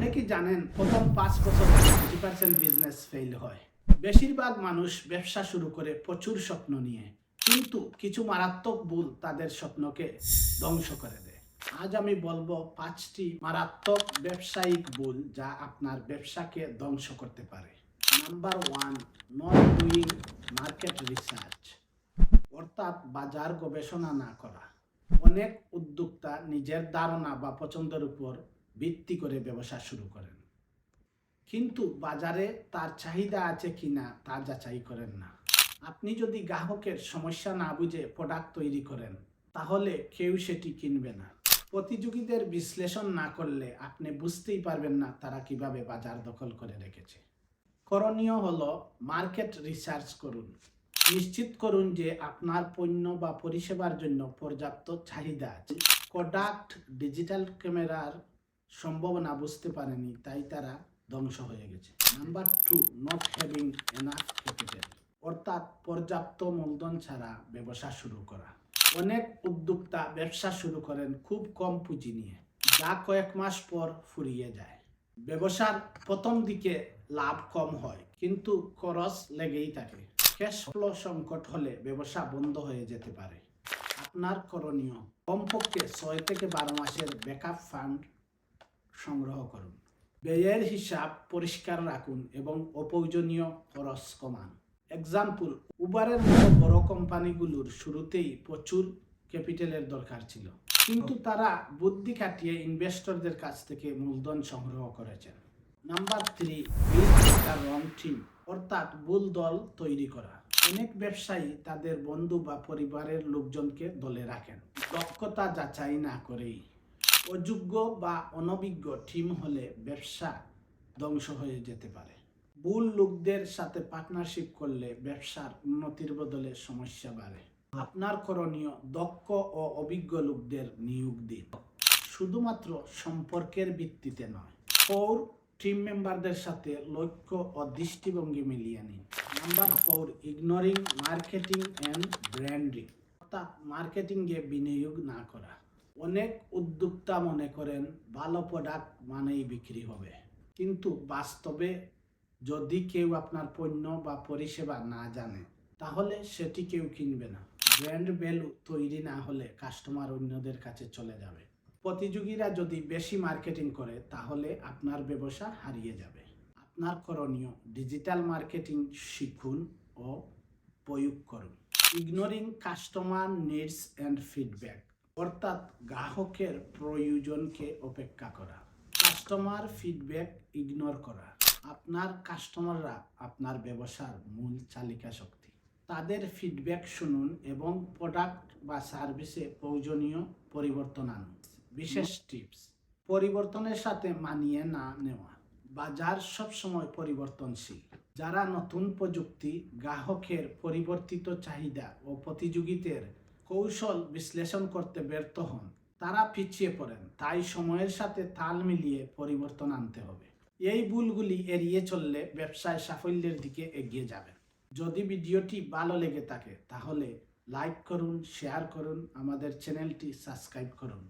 অনেকেই জানেন প্রথম 5 বছর 50% বিজনেস ফেল হয়। বেশিরভাগ মানুষ ব্যবসা শুরু করে প্রচুর স্বপ্ন নিয়ে, কিন্তু কিছু মারাত্মক ভুল তাদের স্বপ্নকে ধ্বংস করে দেয়। আজ আমি বলবো 5টি মারাত্মক ব্যবসায়িক ভুল যা আপনার ব্যবসাকে ধ্বংস করতে পারে। Number 1, not doing market research, অর্থাৎ বাজার গবেষণা না করা। অনেক উদ্যোক্তা নিজের ধারণা বা পছন্দের উপর ভিত্তি করে ব্যবসা শুরু করেন, কিন্তু বাজারে তার চাহিদা আছে কিনা তা যাচাই করেন না। আপনি যদি গ্রাহকের সমস্যা না বুঝে প্রোডাক্ট তৈরি করেন, তাহলে কেউ সেটি কিনবে না। প্রতিযোগীদের বিশ্লেষণ না করলে আপনি বুঝতেই পারবেন না তারা কিভাবে বাজার দখল করে রেখেছে। করণীয় হলো মার্কেট রিসার্চ করুন। নিশ্চিত করুন যে আপনার পণ্য বা পরিষেবার জন্য পর্যাপ্ত চাহিদা আছে। প্রোডাক্ট ডিজিটাল ক্যামেরার সম্ভাবনা বুঝতে পারেনি, তাই তারা ধ্বংস হয়ে গেছে। Number 2, not having enough capital, অর্থাৎ পর্যাপ্ত মূলধন ছাড়া ব্যবসা শুরু করা। অনেক উদ্যোক্তা ব্যবসা শুরু করেন খুব কম পুঁজি নিয়ে, যা কয়েক মাস পর ফুরিয়ে যায়। ব্যবসার প্রথম দিকে লাভ কম হয়, কিন্তু খরচ লেগেই থাকে। ক্যাশ ফ্লো সংকট হলে ব্যবসা বন্ধ হয়ে যেতে পারে। আপনার করণীয়, কমপক্ষে 6 থেকে 12 মাসের ব্যাকআপ ফান্ড সংগ্রহ করুন। ব্যয়ের হিসাব পরিষ্কার রাখুন এবং অপ্রয়োজনীয় খরচ কমান। এক্সাম্পল, উবারের মতো বড় কোম্পানিগুলোর শুরুতেই প্রচুর ক্যাপিটালের দরকার ছিল, কিন্তু তারা বুদ্ধি খাটিয়ে ইনভেস্টরদের কাছ থেকে মূলধন সংগ্রহ করেছেন। Number 3, build the wrong team, অর্থাৎ ভুল দল তৈরি করা। অনেক ব্যবসায়ী তাদের বন্ধু বা পরিবারের লোকজনকে দলে রাখেন, দক্ষতা যাচাই না করেই। অযোগ্য বা অনভিজ্ঞ টিম হলে ব্যবসা ধ্বংস হয়ে যেতে পারে। ভুল লোকদের সাথে পার্টনারশিপ করলে ব্যবসার উন্নতির বদলে সমস্যা বাড়ে। আপনার করণীয়, দক্ষ ও অভিজ্ঞ লোকদের নিয়োগ দিন, শুধুমাত্র সম্পর্কের ভিত্তিতে নয়। টিম মেম্বারদের সাথে লক্ষ্য ও দৃষ্টিভঙ্গি মিলিয়ে নিন। Number 4, ignoring marketing and branding, অর্থাৎ মার্কেটিংয়ে বিনিয়োগ না করা। অনেক উদ্যোক্তা মনে করেন ভালো প্রোডাক্ট মানেই বিক্রি হবে, কিন্তু বাস্তবে যদি কেউ আপনার পণ্য বা পরিষেবা না জানে, তাহলে সেটি কেউ কিনবে না। ব্র্যান্ড ভ্যালু তৈরি না হলে কাস্টমার অন্যদের কাছে চলে যাবে। প্রতিযোগীরা যদি বেশি মার্কেটিং করে, তাহলে আপনার ব্যবসা হারিয়ে যাবে। আপনার করণীয়, ডিজিটাল মার্কেটিং শিখুন ও প্রয়োগ করুন। Ignoring customer needs and feedback, অর্থাৎ গ্রাহকের প্রয়োজনকে উপেক্ষা করা। কাস্টমার ফিডব্যাক ইগনোর করা। আপনার কাস্টমাররা আপনার ব্যবসার মূল চালিকা শক্তি। তাদের ফিডব্যাক শুনুন এবং প্রোডাক্ট বা সার্ভিসে প্রয়োজনীয় পরিবর্তন আনুন। বিশেষ টিপস, পরিবর্তনের সাথে মানিয়ে না নেওয়া। বাজার সবসময় পরিবর্তনশীল। যারা নতুন প্রযুক্তি, গ্রাহকের পরিবর্তিত চাহিদা ও প্রতিযোগিতার কৌশল বিশ্লেষণ করতে ব্যর্থ হন, তারা পিছিয়ে পড়েন। তাই সময়ের সাথে তাল মিলিয়ে পরিবর্তন আনতে হবে। এই ভুলগুলি এড়িয়ে চললে ব্যবসায় সাফল্যের দিকে এগিয়ে যাবেন। যদি ভিডিওটি ভালো লেগে থাকে, তাহলে লাইক করুন, শেয়ার করুন, আমাদের চ্যানেলটি সাবস্ক্রাইব করুন।